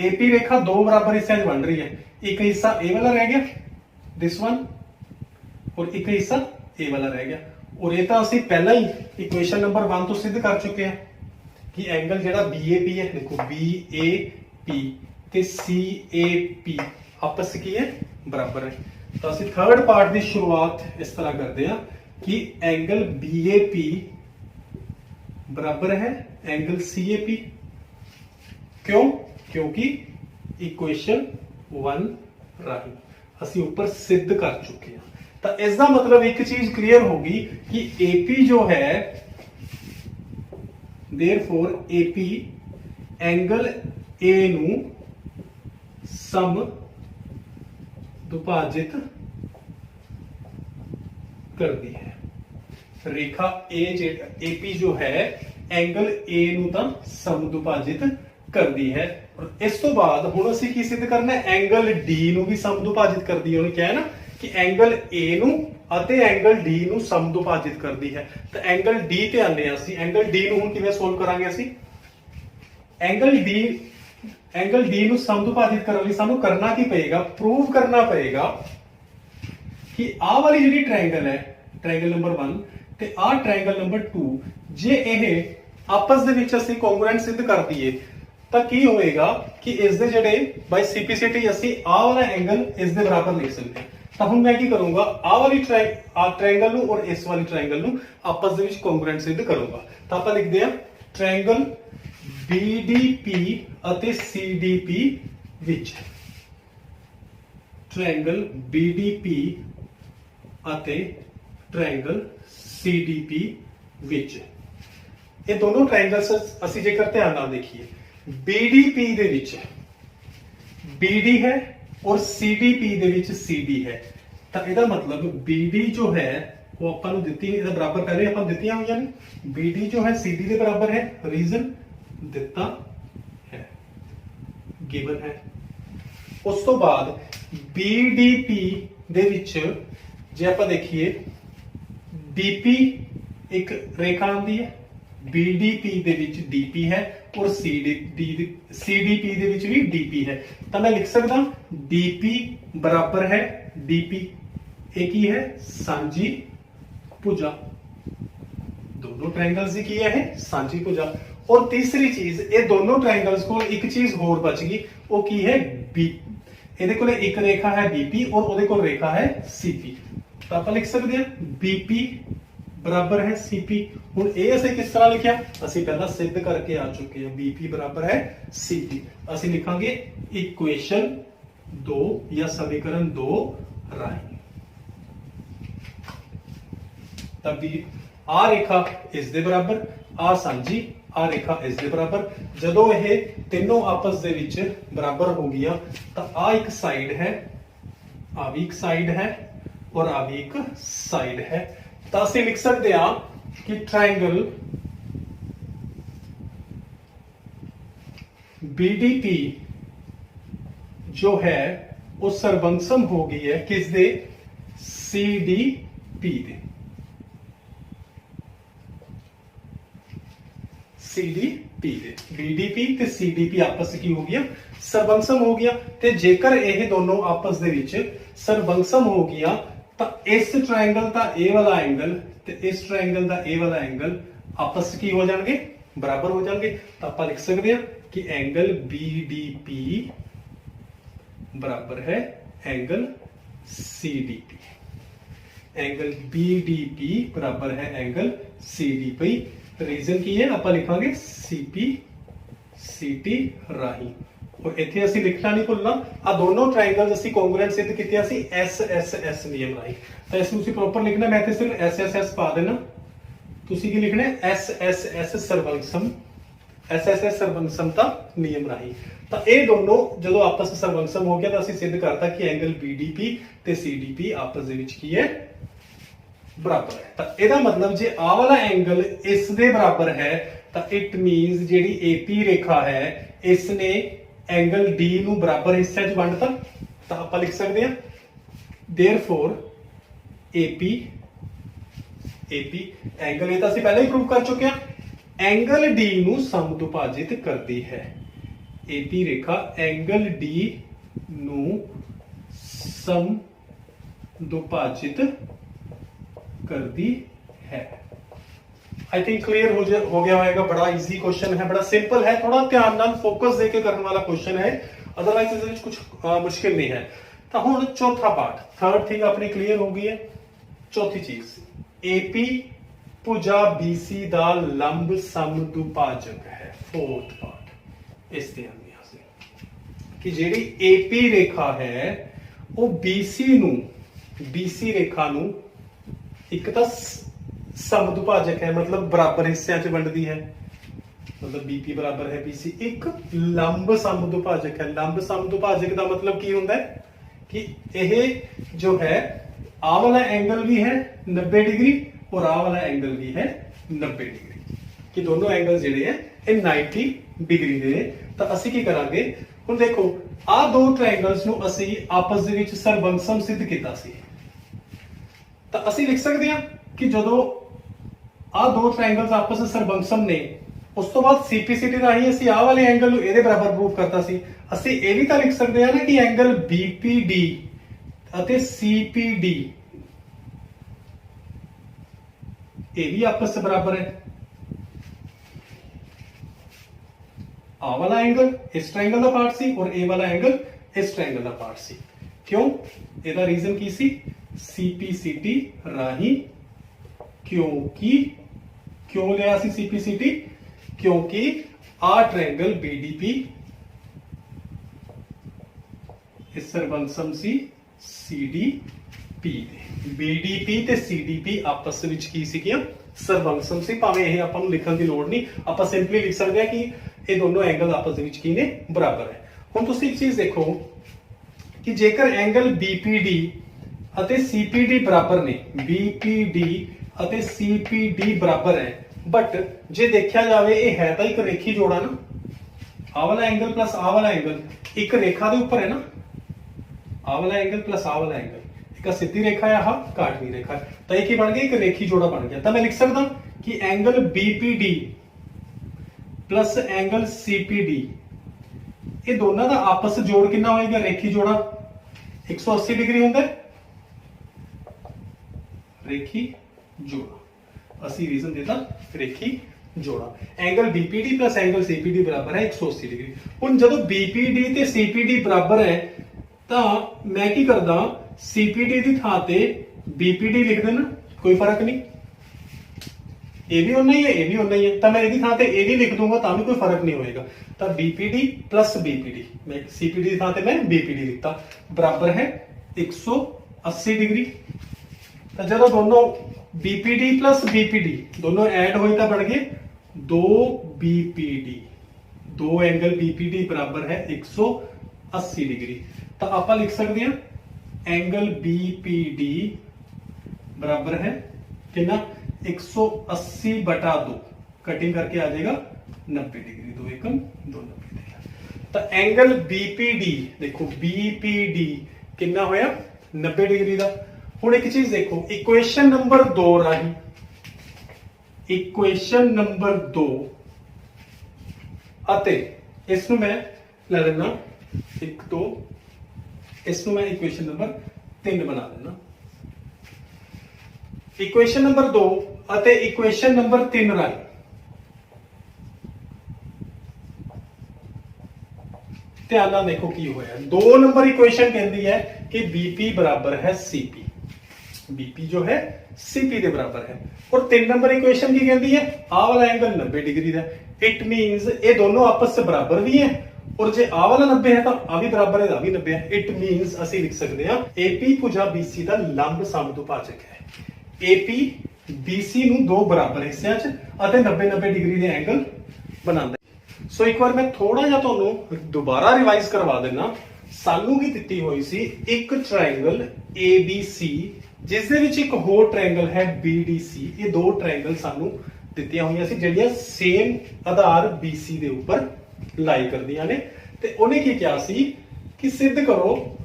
ਏਪੀ ਰੇਖਾ ਦੋ ਬਰਾਬਰ ਹਿੱਸਿਆਂ 'ਚ ਵੰਡ ਰਹੀ ਹੈ, ਇੱਕ ਹਿੱਸਾ ਇਹ ਵਾਲਾ ਰਹਿ ਗਿਆ ਦਿਸ ਵਨ ਔਰ ਇੱਕ ਹਿੱਸਾ ਇਹ ਵਾਲਾ ਰਹਿ ਗਿਆ। ਔਰ ਇਹ ਤਾਂ ਅਸੀਂ ਪਹਿਲਾਂ ਹੀ ਇਕੁਏਸ਼ਨ ਨੰਬਰ 1 ਤੋਂ ਸਿੱਧ ਕਰ ਚੁੱਕੇ ਹਾਂ ਕਿ ਐਂਗਲ ਜਿਹੜਾ BAP ਹੈ, ਦੇਖੋ BAP ਤੇ CAP ਆਪਸ 'ਚ ਕੀ ਹੈ ਬਰਾਬਰ ਹੈ। ਤਾਂ ਅਸੀਂ ਥਰਡ ਪਾਰਟ ਦੀ ਸ਼ੁਰੂਆਤ ਇਸ ਤਰ੍ਹਾਂ ਕਰਦੇ ਹਾਂ कि एंगल BAP बराबर है एंगल CAP। क्यों? क्योंकि इक्वेशन 1 राही ਅਸੀਂ ऊपर सिद्ध कर चुके हैं। तो इसका मतलब एक चीज क्लियर होगी कि AP जो है therefore AP एंगल A ਨੂੰ ਸਮਦੁਭਾਜਿਤ करती है। रेखा एपी जो है एंगल ए ਨੂੰ ਤਾਂ ਸਮਦੁਭਾਜਿਤ ਕਰਦੀ ਹੈ। और इस तो बाद ਹੁਣ ਅਸੀਂ ਕੀ ਸਿੱਧ ਕਰਨਾ ਹੈ, एंगल डी ਨੂੰ ਵੀ ਸਮਦੁਭਾਜਿਤ ਕਰਦੀ ਹੈ। ਉਹਨੇ ਕਿਹਾ ਹੈ ਨਾ ਕਿ एंगल ए ਨੂੰ ਅਤੇ एंगल डी ਨੂੰ ਸਮਦੁਭਾਜਿਤ ਕਰਦੀ ਹੈ। ਤਾਂ एंगल डी ਤੇ ਆਨੇ ਆ ਅਸੀਂ, एंगल डी ਨੂੰ ਹੁਣ ਕਿਵੇਂ ਸੋਲਵ ਕਰਾਂਗੇ ਅਸੀਂ, एंगल डी ਨੂੰ ਸਮਦੁਭਾਜਿਤ ਕਰਨ ਲਈ ਸਾਨੂੰ ਕਰਨਾ ਕੀ ਪਏਗਾ, ਪ੍ਰੂਵ ਕਰਨਾ ਪਏਗਾ कि आ वाली जी ट्रायंगल है ट्रायंगल नंबर 1 ਤੇ आ ट्रायंगल नंबर 2 ਜੇ ਇਹ ਆਪਸ ਦੇ ਵਿੱਚ ਅਸੀਂ ਕੋਂਗਰੂਐਂਟ ਸਿੱਧ ਕਰ ਦਈਏ ਤਾਂ ਕੀ ਹੋਏਗਾ ਕਿ ਇਸ ਦੇ ਜਿਹੜੇ ਬਾਈ ਸੀਪੀਸੀਟੀ ਅਸੀਂ ਆ ਵਾਲਾ ਐਂਗਲ ਇਸ ਦੇ ਬਰਾਬਰ ਲਿਖ ਸਕਦੇ ਹਾਂ। ਤਾਂ ਹੁਣ ਮੈਂ ਕੀ ਕਰੂੰਗਾ, ਆ ਵਾਲੀ ਟ੍ਰਾਇੰਗਲ ਨੂੰ ਔਰ ਇਸ ਵਾਲੀ ਟ੍ਰਾਇੰਗਲ ਨੂੰ ਆਪਸ ਦੇ ਵਿੱਚ ਕੋਂਗਰੂਐਂਟ ਸਿੱਧ ਕਰੂੰਗਾ। ਤਾਂ ਆਪਾਂ ਲਿਖਦੇ ਹਾਂ ਟ੍ਰਾਇੰਗਲ BDP ਅਤੇ CDP ਵਿੱਚ, ਟ੍ਰਾਇੰਗਲ BDP ਅਤੇ ट्रायंगल CDP ਵਿੱਚ। ਇਹ ਦੋਨੋਂ ਟ੍ਰਾਇੰਗਲਸ ਅਸੀਂ ਜੇਕਰ ਧਿਆਨ ਨਾਲ ਦੇਖੀਏ BDP ਦੇ ਵਿੱਚ BD ਹੈ ਔਰ CDP ਦੇ ਵਿੱਚ CD ਹੈ। ਤਾਂ ਇਹਦਾ ਮਤਲਬ BD ਜੋ ਹੈ ਉਹ ਆਪਾਂ ਨੂੰ ਦਿੱਤੀ, ਇਹਦਾ ਬਰਾਬਰ ਪਹਿਲੇ ਆਪਾਂ ਦਿੱਤੀਆਂ ਹੋਈਆਂ ਨੇ, BD ਜੋ ਹੈ CD ਦੇ ਬਰਾਬਰ ਹੈ, ਰੀਜ਼ਨ ਦਿੱਤਾ ਹੈ, ਗਿਵਨ ਹੈ। ਉਸ ਤੋਂ ਬਾਅਦ BDP ਦੇ ਵਿੱਚ ਜੇ ਆਪਾਂ ਦੇਖੀਏ DP ਇੱਕ ਰੇਖਾ ਆਉਂਦੀ ਹੈ, BDP ਦੇ ਵਿੱਚ DP ਹੈ ਔਰ CDP ਦੇ ਵਿੱਚ ਵੀ DP ਹੈ। ਤਾਂ ਮੈਂ ਲਿਖ ਸਕਦਾ DP ਬਰਾਬਰ ਹੈ DP, ਇਹ ਕੀ ਹੈ ਸਾਂਝੀ ਭੁਜਾ, ਦੋਨੋਂ ਟ੍ਰਾਇੰਗਲਸ ਦੀ ਕੀ ਹੈ ਇਹ ਸਾਂਝੀ ਭੁਜਾ। ਔਰ ਤੀਸਰੀ ਚੀਜ਼, ਇਹ ਦੋਨੋਂ ਟ੍ਰਾਇੰਗਲਸ ਕੋਲ ਇੱਕ ਚੀਜ਼ ਹੋਰ ਬਚ ਗਈ, ਉਹ ਕੀ ਹੈ B, ਇਹਦੇ ਕੋਲ ਇੱਕ ਰੇਖਾ ਹੈ BP ਔਰ ਉਹਦੇ ਕੋਲ ਰੇਖਾ ਹੈ CP। ਤਾਂ ਆਪਾਂ ਲਿਖ ਸਕਦੇ ਹਾਂ BP ਬਰਾਬਰ ਹੈ CP। ਹੁਣ ਇਹ ਅਸੀਂ ਕਿਸ ਤਰ੍ਹਾਂ ਲਿਖਿਆ, ਅਸੀਂ ਪਹਿਲਾਂ ਸਿੱਧ ਕਰਕੇ ਆ ਚੁੱਕੇ ਹਾਂ BP ਬਰਾਬਰ ਹੈ CP। ਅਸੀਂ ਲਿਖਾਂਗੇ ਇਕੁਏਸ਼ਨ 2 ਜਾਂ ਸਮੀਕਰਨ 2 ਰਾਹੀਂ। ਤਾਂ ਆ ਰੇਖਾ ਇਸ ਦੇ ਬਰਾਬਰ, ਆ ਸਾਂਝੀ, ਆ ਰੇਖਾ ਇਸ ਦੇ ਬਰਾਬਰ। ਜਦੋਂ ਇਹ ਤਿੰਨੋਂ ਆਪਸ ਦੇ ਵਿੱਚ ਬਰਾਬਰ ਹੋ ਗਈਆਂ ਤਾਂ ਆ ਇੱਕ ਸਾਈਡ ਹੈ, ਆ ਵੀ ਇੱਕ ਸਾਈਡ ਹੈ ਔਰ ਆ ਵੀ ਇੱਕ ਸਾਈਡ ਹੈ। ਤਾਂ ਅਸੀਂ ਲਿਖ ਸਕਦੇ ਹਾਂ ਕਿ ट्रायंगल BDP जो है वो ਸਰਬੰਸਮ ਹੋ ਗਈ ਹੈ ਕਿਸ ਦੇ, CDP ਦੇ, CDP ਦੇ। BDP ਤੇ CDP ਆਪਸ ਵਿੱਚ ਕੀ ਹੋ ਗਿਆ, ਸਰਬੰਸਮ ਹੋ ਗਿਆ। ਤੇ ਜੇਕਰ ਇਹ ਦੋਨੋਂ ਆਪਸ ਦੇ ਵਿੱਚ ਸਰਬੰਸਮ ਹੋ ਗਿਆ ਤਾਂ ਇਸ ਟ੍ਰਾਇੰਗਲ ਦਾ ਇਹ ਵਾਲਾ ਐਂਗਲ ਤੇ ਇਸ ਟ੍ਰਾਇੰਗਲ ਦਾ ਇਹ ਵਾਲਾ ਐਂਗਲ ਆਪਸ ਵਿੱਚ ਕੀ ਹੋ ਜਾਣਗੇ, ਬਰਾਬਰ ਹੋ ਜਾਣਗੇ। ਤਾਂ ਆਪਾਂ ਲਿਖ ਸਕਦੇ ਹਾਂ ਕਿ एंगल BDP बराबर है एंगल CDP। एंगल BDP बराबर है एंगल CDP। रीजन की है आप लिखांगे CP CT राही। और इथे ਅਸੀਂ लिखना नहीं भुलना आ दोनों ट्रायंगल्स ਅਸੀਂ कॉन्ग्रुएंट सिद्ध कीते ਸੀ एस एस एस नियम राही ਤਾਂ ਇਸ ਨੂੰ ਤੁਸੀਂ ਪ੍ਰੋਪਰ ਲਿਖਣਾ ਮੈਂ ਤੇ ਸਿਰਫ एस एस एस ਪਾ ਦੇਣਾ ਤੁਸੀਂ ਕੀ ਲਿਖਣਾ एस एस एस ਸਰਵੰਕਸਮ एस एस एस ਸਰਵੰਕਸਮਤਾ ਨਿਯਮ ਰਾही ਤਾਂ ਇਹ ਦੋਨੋਂ ਜਦੋਂ ਆਪਸ ਵਿੱਚ ਸਰਵੰਕਸਮ ਹੋ ਗਿਆ ਤਾਂ ਅਸੀਂ ਸਿੱਧ ਕਰਤਾ ਕਿ ਐਂਗਲ BDP ਤੇ CDP ਆਪਸ ਦੇ ਵਿੱਚ ਕੀ ਹੈ ਬਰਾਬਰ ਹੈ ਤਾਂ ਇਹਦਾ ਮਤਲਬ ਜੇ ਆਹ ਵਾਲਾ ਐਂਗਲ ਇਸ ਦੇ ਬਰਾਬਰ ਹੈ ਤਾਂ ਇਟ ਮੀਨਸ ਜਿਹੜੀ AP ਰੇਖਾ ਹੈ ਇਸ ਨੇ एंगल D ਨੂੰ ਬਰਾਬਰ ਹਿੱਸਿਆਂ 'ਚ ਵੰਡਤਾ ਤਾਂ ਆਪਾਂ ਲਿਖ ਸਕਦੇ ਹਾਂ therefore AP एंगल ਇਹ ਤਾਂ ਅਸੀਂ ਪਹਿਲਾਂ ਹੀ ਪ੍ਰੂਵ ਕਰ ਚੁੱਕੇ ਹਾਂ एंगल D ਨੂੰ ਸਮਦੁਭਾਜਿਤ ਕਰਦੀ ਹੈ AP ਰੇਖਾ एंगल D ਨੂੰ ਸਮਦੁਭਾਜਿਤ करदी है आई थिंक क्लियर हो गया होगा बड़ा इजी क्वेश्चन है बड़ा सिंपल है थोड़ा ध्यान नाल फोकस देके करने वाला क्वेश्चन है अदरवाइज इसमें कुछ मुश्किल नहीं है तो हुण चौथा पार्ट थर्ड थिंग अपनी क्लियर हो गई है चौथी चीज AP भुजा BC दा लंब समदुभाजक है फोर्थ पार्ट इस ध्यान दिया से कि जेड़ी AP रेखा है वो BC रेखा नू एक तो समदुभाजक है मतलब बराबर हिस्सों च वंडदी है मतलब BP बराबर है BC एक लंब समदुभाजक है लंब समदुभाजक का मतलब की होता है कि यह जो है आ वाला एंगल भी है 90 डिग्री और आ वाला एंगल भी है 90 डिग्री कि दोनों एंगल जिहड़े हैं ये 90 डिग्री दे तो असीं की करांगे हुण देखो आ दो ट्रायंगल्स नूं असीं आपस दे विच सरबंसम सिद्ध कीता सी ਤਾਂ ਅਸੀਂ ਲਿਖ ਸਕਦੇ ਹਾਂ ਕਿ ਜਦੋਂ ਆ ਦੋ ਟ੍ਰਾਇੰਗਲਸ ਆਪਸ ਵਿੱਚ ਸਰਬੰਕਸਮ ਨੇ ਉਸ ਤੋਂ ਬਾਅਦ CPCT ਰਾਹੀਂ ਅਸੀਂ ਆਹ ਵਾਲੇ ਐਂਗਲ ਨੂੰ ਇਹਦੇ ਬਰਾਬਰ ਪ੍ਰੂਫ ਕਰਤਾ ਸੀ ਅਸੀਂ ਇਹ ਵੀ ਤਾਂ ਲਿਖ ਸਕਦੇ ਹਾਂ ਨਾ ਕਿ ਐਂਗਲ BPD ਅਤੇ CPD ਇਹ ਵੀ ਆਪਸ ਵਿੱਚ ਬਰਾਬਰ ਹੈ ਆਹ ਵਾਲਾ ਐਂਗਲ ਇਸ ਟ੍ਰਾਇੰਗਲ ਦਾ ਪਾਰਟ ਸੀ ਔਰ ਇਹ ਵਾਲਾ ਐਂਗਲ ਇਸ ਟ੍ਰਾਇੰਗਲ ਦਾ ਪਾਰਟ ਸੀ ਕਿਉਂ ਇਹਦਾ ਰੀਜ਼ਨ ਕੀ ਸੀ CPCT राही क्योंकि क्यों लिया सी CPCT क्योंकि आ ट्रायंगल BDP इस सरबंसम सी CDP BDP ਤੇ CDP ਆਪਸ ਵਿੱਚ ਕੀ ਸੀਗੀਆਂ ਸਰਬੰਸਮ ਸੀ ਭਾਵੇਂ ਇਹ ਆਪਾਂ ਨੂੰ ਲਿਖਣ ਦੀ ਲੋੜ ਨਹੀਂ ਆਪਾਂ ਸਿੰਪਲੀ ਲਿਖ ਸਕਦੇ ਹਾਂ ਕਿ ਇਹ ਦੋਨੋਂ ਐਂਗਲ ਆਪਸ ਵਿੱਚ ਕੀ ਨੇ ਬਰਾਬਰ ਹੈ ਹੁਣ ਤੁਸੀਂ ਇੱਕ ਚੀਜ਼ ਦੇਖੋ ਕਿ ਜੇਕਰ ਐਂਗਲ BPD ਅਤੇ CPD ਬਰਾਬਰ ਨੇ BPD ਅਤੇ CPD ਬਰਾਬਰ ਹੈ ਬਟ ਜੇ ਦੇਖਿਆ ਜਾਵੇ ਇਹ ਹੈ ਤਾਂ ਇੱਕ ਰੇਖੀ ਜੋੜਾ ਨਾ ਆਹ ਵਾਲਾ ਐਂਗਲ ਪਲੱਸ ਆਹ ਵਾਲਾ ਐਂਗਲ ਇੱਕ ਰੇਖਾ ਦੇ ਉੱਪਰ ਹੈ ਨਾ ਆਹ ਵਾਲਾ ਐਂਗਲ ਪਲੱਸ ਆਹ ਵਾਲਾ ਐਂਗਲ ਇੱਕ ਸਿੱਧੀ ਰੇਖਾ ਹੈ ਆਹ ਕਾਟਵੀਂ ਰੇਖਾ ਤਾਂ ਇਹ ਕੀ ਬਣ ਗਿਆ ਇੱਕ ਰੇਖੀ ਜੋੜਾ ਬਣ ਗਿਆ ਤਾਂ ਮੈਂ ਲਿਖ ਸਕਦਾ ਕਿ angle BPD plus angle CPD ਇਹ ਦੋਨਾਂ ਦਾ ਆਪਸ ਜੋੜ ਕਿੰਨਾ ਹੋਏਗਾ ਰੇਖੀ ਜੋੜਾ 180 डिग्री ਹੁੰਦਾ ਹੈ रेखी जोड़ा असी रीजन देता रेखी जोड़ा angle BPD plus angle CPD बराबर है 180 डिग्री हुण जदों BPD ते CPD बराबर है तां मैं की करदा CPD दी थां ते BPD लिख देना कोई फर्क नहीं ये भी उन्ना ही है ये भी उन्ना ही है तां मैं इहदी थां ते ये भी लिख दूंगा तां भी कोई फर्क नहीं होएगा तां BPD प्लस BPD मैं CPD दी थां ते मैं BPD लिखता बराबर है 180 डिग्री तो जब दोनों BPD प्लस BPD दोनों ऐड होए तो बन गए 2 BPD दो एंगल BPD बराबर है 180 डिग्री तो आप लिख सकते हैं एंगल BPD बराबर है कितना 180 बटा 2 कटिंग करके आ जाएगा 90 डिग्री 2 एकम 2 90 डिग्री तो एंगल BPD देखो BPD कितना होया 90 डिग्री का ਹੁਣ ਇੱਕ ਚੀਜ਼ ਦੇਖੋ ਇਕੁਏਸ਼ਨ ਨੰਬਰ 2 ਰਾਹੀਂ ਇਕੁਏਸ਼ਨ ਨੰਬਰ 2 ਅਤੇ ਇਸ ਨੂੰ ਮੈਂ ਲੈ ਲੈਣਾ 1 2 ਇਸ ਨੂੰ ਮੈਂ ਇਕੁਏਸ਼ਨ ਨੰਬਰ 3 ਬਣਾ ਲੈਣਾ ਇਕੁਏਸ਼ਨ ਨੰਬਰ 2 ਅਤੇ ਇਕੁਏਸ਼ਨ ਨੰਬਰ 3 ਰਾਹੀਂ ਧਿਆਨ ਨਾਲ ਦੇਖੋ ਕੀ ਹੋਇਆ 2 ਨੰਬਰ ਇਕੁਏਸ਼ਨ ਕਹਿੰਦੀ ਹੈ कि BP बराबर है CP BP जो है CP के बराबर है और 3 नंबर इक्वेशन की कहती है आ वाला एंगल 90 डिग्री का इट मींस ये दोनों आपस से बराबर भी है और जे आ वाला 90 है तो आ भी बराबर है, आ भी 90 है। इट मीनस ਅਸੀਂ लिख सकते हैं AP ਭੁਜਾ BC ਦਾ ਲੰਬ ਸਮਦੁਭਾਜਕ ਹੈ। AP BC ਨੂੰ ਦੋ ਬਰਾਬਰ ਹਿੱਸਿਆਂ 'ਚ ਅਤੇ 90-90 ਡਿਗਰੀ ਦੇ ਐਂਗਲ ਬਣਾਉਂਦਾ ਹੈ। ਸੋ ਇੱਕ ਵਾਰ ਮੈਂ ਥੋੜਾ ਜਿਹਾ ਤੁਹਾਨੂੰ ਦੁਬਾਰਾ ਰਿਵਾਈਜ਼ ਕਰਵਾ ਦੇਣਾ। ਸਾਨੂੰ ਕੀ ਦਿੱਤੀ ਹੋਈ ਸੀ, ਇੱਕ ਟ੍ਰਾਇੰਗਲ ABC ਜਿਸ ਦੇ ਵਿੱਚ ਇੱਕ ਹੋਰ ਟ੍ਰਾਇੰਗਲ ਹੈ BDC। ਇਹ ਦੋ ਟ੍ਰਾਇੰਗਲ ਸਾਨੂੰ ਦਿੱਤੀਆਂ ਹੋਈਆਂ ਸੀ ਜਿਹੜੀਆਂ ਸੇਮ ਆਧਾਰ BC ਦੇ ਉੱਪਰ ਲਾਈ ਕਰਦੀਆਂ ਨੇ। ਤੇ ਉਹਨੇ ਕੀ ਕਿਹਾ ਸੀ ਕਿ ਸਿੱਧ ਕਰੋ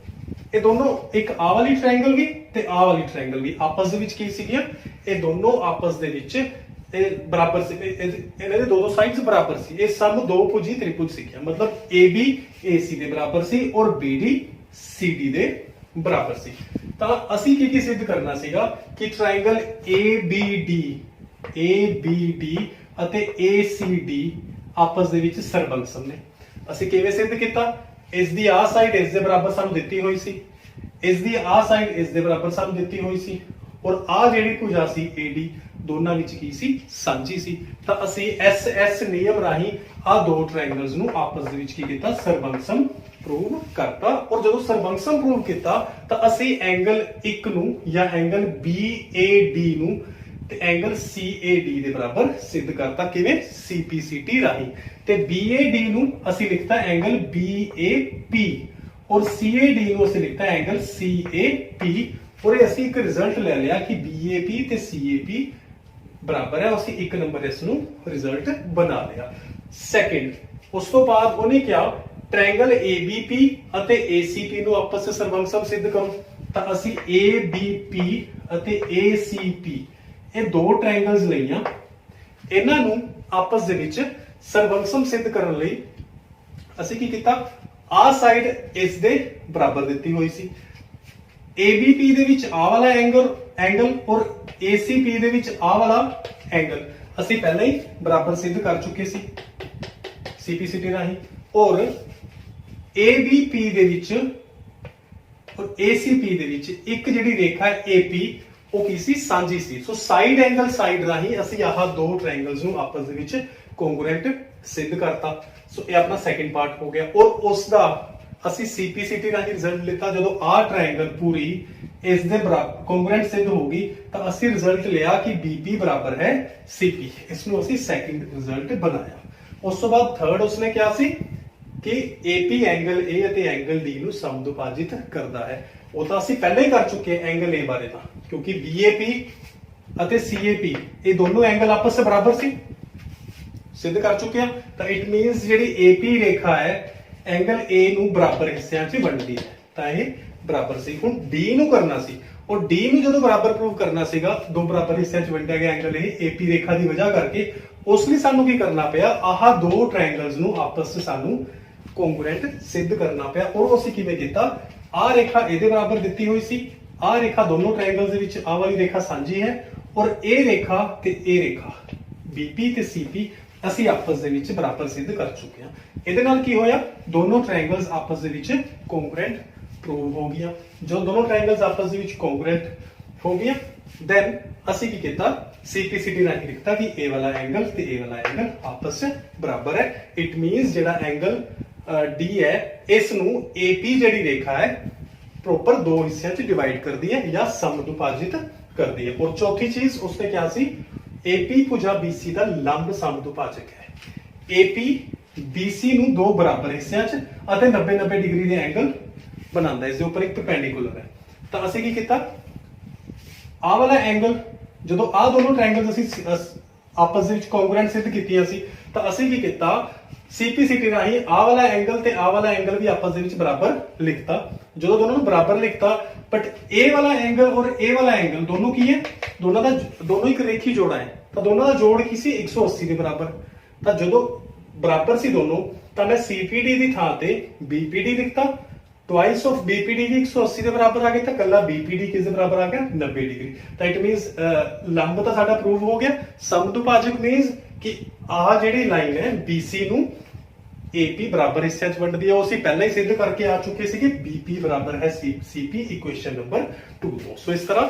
ਇਹ ਦੋਨੋਂ, ਇੱਕ ਆ ਵਾਲੀ ਟ੍ਰਾਇੰਗਲ ਵੀ ਤੇ ਆ ਵਾਲੀ ਟ੍ਰਾਇੰਗਲ ਵੀ ਆਪਸ ਦੇ ਵਿੱਚ ਕੀ ਸੀਗੀਆਂ, ਇਹ ਦੋਨੋਂ ਆਪਸ ਦੇ ਵਿੱਚ ਇਹ ਬਰਾਬਰ ਸੀ, ਇਹਨਾਂ ਦੇ ਦੋ ਸਾਈਡਸ ਬਰਾਬਰ ਸੀ। ਇਹ ਸਮ ਦੋ ਭੁਜੀ ਤ੍ਰਿਭੁਜ ਸੀਗੀਆਂ, ਮਤਲਬ AB AC ਦੇ ਬਰਾਬਰ ਸੀ ਔਰ BD CD ਦੇ ਬਰਾਬਰ ਸੀ। ਤਾਂ ਅਸੀਂ ਕੀ ਸਿੱਧ ਕਰਨਾ ਸੀਗਾ ਕਿ ਟ੍ਰਾਇੰਗਲ ABD ਅਤੇ ACD ਆਪਸ ਦੇ ਵਿੱਚ ਸਰਬੰਸਮ ਨੇ। ਅਸੀਂ ਕਿਵੇਂ ਸਿੱਧ ਕੀਤਾ, ਇਸ ਦੀ ਆ ਸਾਈਡ ਇਸ ਦੇ ਬਰਾਬਰ ਸਾਨੂੰ ਦਿੱਤੀ ਹੋਈ ਸੀ, ਇਸ ਦੀ ਆ ਸਾਈਡ ਇਸ ਦੇ ਬਰਾਬਰ ਸਾਨੂੰ ਦਿੱਤੀ ਹੋਈ ਸੀ ਔਰ ਆ ਜਿਹੜੀ ਭੁਜਾ ਸੀ AD ਦੋਨਾਂ ਵਿੱਚ ਕੀ ਸੀ, ਸਾਂਝੀ ਸੀ। ਤਾਂ ਅਸੀਂ SS ਨਿਯਮ ਰਾਹੀਂ ਆ ਦੋ ਟ੍ਰਾਇੰਗਲਸ ਨੂੰ ਆਪਸ ਦੇ ਵਿੱਚ ਕੀ ਕੀਤਾ, ਸਰਬੰਸਮ ਪ੍ਰੂਵ ਕਰਤਾ। ਔਰ ਜਦੋਂ ਸਰਬੰਸਮ ਪ੍ਰੂਵ ਕੀਤਾ ਤਾਂ ਅਸੀਂ ਐਂਗਲ 1 ਨੂੰ ਜਾਂ ਐਂਗਲ BAD ਨੂੰ ਤੇ ਐਂਗਲ CAD ਦੇ ਬਰਾਬਰ ਸਿੱਧ ਕਰਤਾ। ਕਿਵੇਂ, CPCT ਰਾਹੀਂ। ਤੇ BAD ਨੂੰ ਅਸੀਂ ਲਿਖਤਾ ਐਂਗਲ BAP ਔਰ CAD ਨੂੰ ਅਸੀਂ ਲਿਖਤਾ ਐਂਗਲ CAP। ਔਰ ਅਸੀਂ ਇੱਕ ਰਿਜ਼ਲਟ ਲੈ ਲਿਆ ਕਿ BAP ਤੇ CAP ਬਰਾਬਰ ਹੈ। ਅਸੀਂ ਇੱਕ ਨੰਬਰ ਇਸ ਨੂੰ ਰਿਜ਼ਲਟ ਬਣਾ ਲਿਆ। ਸੈਕਿੰਡ, ਉਸ ਤੋਂ ਬਾਅਦ ਉਹਨੇ ਕਿਹਾ ਟ੍ਰਾਇੰਗਲ ABP ਅਤੇ ACP ਨੂੰ ਆਪਸ ਵਿੱਚ ਸਰਬੰਸਮ ਸਿੱਧ ਕਰੋ। ਤਾਂ ਅਸੀਂ ABP ਅਤੇ ACP ਇਹ ਦੋ ਟ੍ਰਾਇੰਗਲਸ ਲਈਆਂ, ਇਹਨਾਂ ਨੂੰ ਆਪਸ ਦੇ ਵਿੱਚ ਸਰਬੰਸਮ ਸਿੱਧ ਕਰਨ ਲਈ ਅਸੀਂ ਕੀ ਕੀਤਾ, ਆ ਸਾਈਡ ਇਸ ਦੇ ਬਰਾਬਰ ਦਿੱਤੀ ਹੋਈ ਸੀ। ABP ਦੇ ਵਿੱਚ ਆ ਵਾਲਾ ਐਂਗਲ ਔਰ ACP ਦੇ ਵਿੱਚ ਆ ਵਾਲਾ ਐਂਗਲ ਅਸੀਂ ਪਹਿਲਾਂ ਹੀ ਬਰਾਬਰ ਸਿੱਧ ਕਰ ਚੁੱਕੇ ਸੀ CPCT ਰਾਹੀਂ। ਔਰ ABP ਦੇ ਵਿੱਚ ਔਰ ACP ਦੇ ਵਿੱਚ ਇੱਕ ਜਿਹੜੀ ਰੇਖਾ ਹੈ AP ਉਹ ਕੀ ਸੀ, ਸਾਂਝੀ ਸੀ। ਸੋ ਸਾਈਡ ਐਂਗਲ ਸਾਈਡ ਰਾਹੀਂ ਅਸੀਂ ਆਹ ਦੋ ਟ੍ਰਾਇੰਗਲਸ ਨੂੰ ਆਪਸ ਦੇ ਵਿੱਚ ਕੋਂਗਰੂਐਂਟ ਸਿੱਧ ਕਰਤਾ। ਸੋ ਇਹ ਆਪਣਾ ਸੈਕਿੰਡ ਪਾਰਟ ਹੋ ਗਿਆ। ਔਰ ਉਸ ਦਾ ਅਸੀਂ CPCT ਰਾਹੀਂ ਰਿਜ਼ਲਟ ਲਿੱਤਾ। ਜਦੋਂ ਆਹ ਟ੍ਰਾਇੰਗਲ ਪੂਰੀ ਇਸ ਦੇ ਬਰਾਬਰ ਕੋਂਗਰੂਐਂਟ ਸਿੱਧ ਹੋਗੀ ਤਾਂ ਅਸੀਂ ਰਿਜ਼ਲਟ ਲਿਆ ਕਿ BP ਬਰਾਬਰ ਹੈ CP। ਇਸ ਨੂੰ ਅਸੀਂ ਸੈਕਿੰਡ ਰਿਜ਼ਲਟ ਬਣਾਇਆ। ਉਸ ਤੋਂ ਬਾਅਦ ਥਰਡ ਉਸਨੇ ਕਿਹਾ ਸੀ ਕਿ AP ਐਂਗਲ A ਅਤੇ ਐਂਗਲ D ਨੂੰ ਸਮਦੁਭਾਜਿਤ ਕਰਦਾ ਹੈ। ਉਹ ਤਾਂ ਅਸੀਂ ਪਹਿਲਾਂ ਹੀ ਕਰ ਚੁੱਕੇ ਐਂਗਲ A ਬਾਰੇ ਤਾਂ, ਕਿਉਂਕਿ BAP ਅਤੇ CAP ਇਹ ਦੋਨੋਂ ਐਂਗਲ ਆਪਸ ਵਿੱਚ ਬਰਾਬਰ ਸੀ, ਸਿੱਧ ਕਰ ਚੁੱਕੇ ਆ। ਤਾਂ ਇਟ ਮੀਨਸ ਜਿਹੜੀ AP ਰੇਖਾ ਹੈ ਐਂਗਲ A ਨੂੰ ਬਰਾਬਰ ਹਿੱਸਿਆਂ 'ਚ ਵੰਡਦੀ ਹੈ, ਤਾਂ ਇਹ ਬਰਾਬਰ ਸੀ। ਹੁਣ D ਨੂੰ ਕਰਨਾ ਸੀ ਔਰ D ਨੂੰ ਜਦੋਂ ਬਰਾਬਰ ਪ੍ਰੂਵ ਕਰਨਾ ਸੀਗਾ, ਦੋ ਬਰਾਬਰ ਹਿੱਸਿਆਂ 'ਚ ਵੰਡਿਆ ਗਿਆ ਐਂਗਲ ਇਹ AP ਰੇਖਾ ਦੀ ਵਜ੍ਹਾ ਕਰਕੇ, ਉਸ ਲਈ ਸਾਨੂੰ ਕੀ ਕਰਨਾ ਪਿਆ, ਆਹ ਦੋ ਟ੍ਰਾਇੰਗਲਸ ਨੂੰ ਆਪਸ 'ਚ ਸਾਨੂੰ ਕੋਂਗਰੂਐਂਟ ਸਿੱਧ ਕਰਨਾ ਪਿਆ। ਔਰ ਅਸੀਂ ਕਿਵੇਂ ਕੀਤਾ, ਆਹ ਰੇਖਾ ਇਹਦੇ ਬਰਾਬਰ ਦਿੱਤੀ ਹੋਈ ਸੀ, ਆਹ ਰੇਖਾ ਦੋਨੋਂ ਟ੍ਰਾਇੰਗਲਸ ਦੇ ਵਿੱਚ ਆਹ ਵਾਲੀ ਰੇਖਾ ਸਾਂਝੀ ਹੈ ਔਰ ਇਹ ਰੇਖਾ ਤੇ ਇਹ ਰੇਖਾ BP ਤੇ CP ਅਸੀਂ ਆਪਸ ਦੇ ਵਿੱਚ ਬਰਾਬਰ ਸਿੱਧ ਕਰ ਚੁੱਕੇ ਹਾਂ। ਇਹਦੇ ਨਾਲ ਕੀ ਹੋਇਆ, ਦੋਨੋਂ ਟ੍ਰਾਇੰਗਲਸ ਆਪਸ ਦੇ ਵਿੱਚ ਕੋਂਗਰੂਐਂਟ ਪ੍ਰੂਵ ਹੋ ਗਈਆਂ। ਜਦੋਂ ਦੋਨੋਂ ਟ੍ਰਾਇੰਗਲਸ ਆਪਸ ਦੇ ਵਿੱਚ ਕੋਂਗਰੂਐਂਟ ਹੋ ਗਈਆਂ ਦੈਨ ਅਸੀਂ ਕੀ ਕੀਤਾ, CPCT ਰਾਹੀਂ ਲਿਖਤਾ ਕਿ ਇਹ ਵਾਲਾ ਐਂਗਲ ਤੇ ਇਹ ਵਾਲਾ ਐਂਗਲ ਆਪਸ ਵਿੱਚ ਬਰਾਬਰ ਹੈ। ਇਟ ਮੀਨਸ ਜਿਹੜਾ ਐਂਗਲ D ਹੈ ਇਸ ਨੂੰ AP ਜਿਹੜੀ ਰੇਖਾ ਹੈ ਪ੍ਰੋਪਰ ਦੋ ਹਿੱਸਿਆਂ 'ਚ ਡਿਵਾਈਡ ਕਰਦੀ ਹੈ ਜਾਂ ਸਮਦੁਭਾਜਿਤ ਕਰਦੀ ਹੈ। ਔਰ ਚੌਥੀ ਚੀਜ਼ ਉਸਨੇ ਕਿਹਾ ਸੀ AP ਭੁਜਾ BC ਦਾ ਲੰਬ ਸਮਦੁਭਾਜਕ ਹੈ। AP BC ਨੂੰ ਦੋ ਬਰਾਬਰ ਹਿੱਸਿਆਂ 'ਚ ਅਤੇ 90-90 ਡਿਗਰੀ ਦੇ ਐਂਗਲ ਬਣਾਉਂਦਾ ਹੈ, ਇਸ ਦੇ ਉੱਪਰ ਇੱਕ ਪਰਪੈਂਡੀਕੂਲਰ ਹੈ। ਤਾਂ ਅਸੀਂ ਕੀ ਕੀਤਾ, ਆਹ ਵਾਲਾ ਐਂਗਲ ਜਦੋਂ ਆਹ ਦੋਨੋਂ ਟ੍ਰਾਇੰਗਲਸ ਅਸੀਂ ਆਪਸ ਦੇ ਵਿੱਚ ਕੋਂਗਰੂਐਂਟ ਸਿੱਧ ਕੀਤੀਆਂ ਸੀ ਤਾਂ ਅਸੀਂ ਕੀ ਕੀਤਾ, CPCT ਰਾਹੀਂ ਆਹ ਵਾਲਾ ਐਂਗਲ ਤੇ ਆਹ ਵਾਲਾ ਐਂਗਲ ਵੀ ਆਪਸ ਦੇ ਵਿੱਚ ਬਰਾਬਰ ਲਿਖਤਾ। ਜਦੋਂ ਦੋਨੋਂ ਨੂੰ ਬਰਾਬਰ ਲਿਖਤਾ ਬਟ ਇਹ ਵਾਲਾ ਐਂਗਲ ਔਰ ਇਹ ਵਾਲਾ ਐਂਗਲ ਦੋਨੋਂ ਕੀ ਹੈ, ਦੋਨੋਂ ਇੱਕ ਰੇਖੀ ਜੋੜਾ ਹੈ। ਤਾਂ ਦੋਨਾਂ ਦਾ ਜੋੜ ਕੀ ਸੀ, 180 ਦੇ ਬਰਾਬਰ। ਤਾਂ ਜਦੋਂ ਬਰਾਬਰ ਸੀ ਦੋਨੋਂ ਤਾਂ ਮੈਂ CPD ਦੀ ਥਾਂ ਤੇ BPD ਲਿਖਤਾ। ਟਵਾਈਸ ਆਫ BPD ਵੀ 180 ਦੇ ਬਰਾਬਰ ਆ ਗਿਆ ਤਾਂ ਕੱਲਾ BPD ਕਿਸ ਦੇ ਬਰਾਬਰ ਆ ਗਿਆ, 90 ਡਿਗਰੀ। ਤਾਂ ਇਟ ਮੀਨਸ ਲੰਬ ਤਾਂ ਸਾਡਾ ਪ੍ਰੂਵ ਹੋ ਗਿਆ। ਸਮਦੁਭਾਜਕ ਮੀਨਸ ਕਿ ਆਹ ਜਿਹੜੀ ਲਾਈਨ ਹੈ BC ਨੂੰ AP ਬਰਾਬਰ ਹਿੱਸਿਆਂ 'ਚ ਵੰਡਦੀ ਹੈ। ਉਹ ਅਸੀਂ ਪਹਿਲਾਂ ਹੀ ਸਿੱਧ ਕਰਕੇ ਆ ਚੁੱਕੇ ਸੀ ਕਿ BP ਬਰਾਬਰ ਹੈ CP ਇਕੁਏਸ਼ਨ ਨੰਬਰ 2 ਤੋਂ। ਸੋ ਇਸ ਤਰ੍ਹਾਂ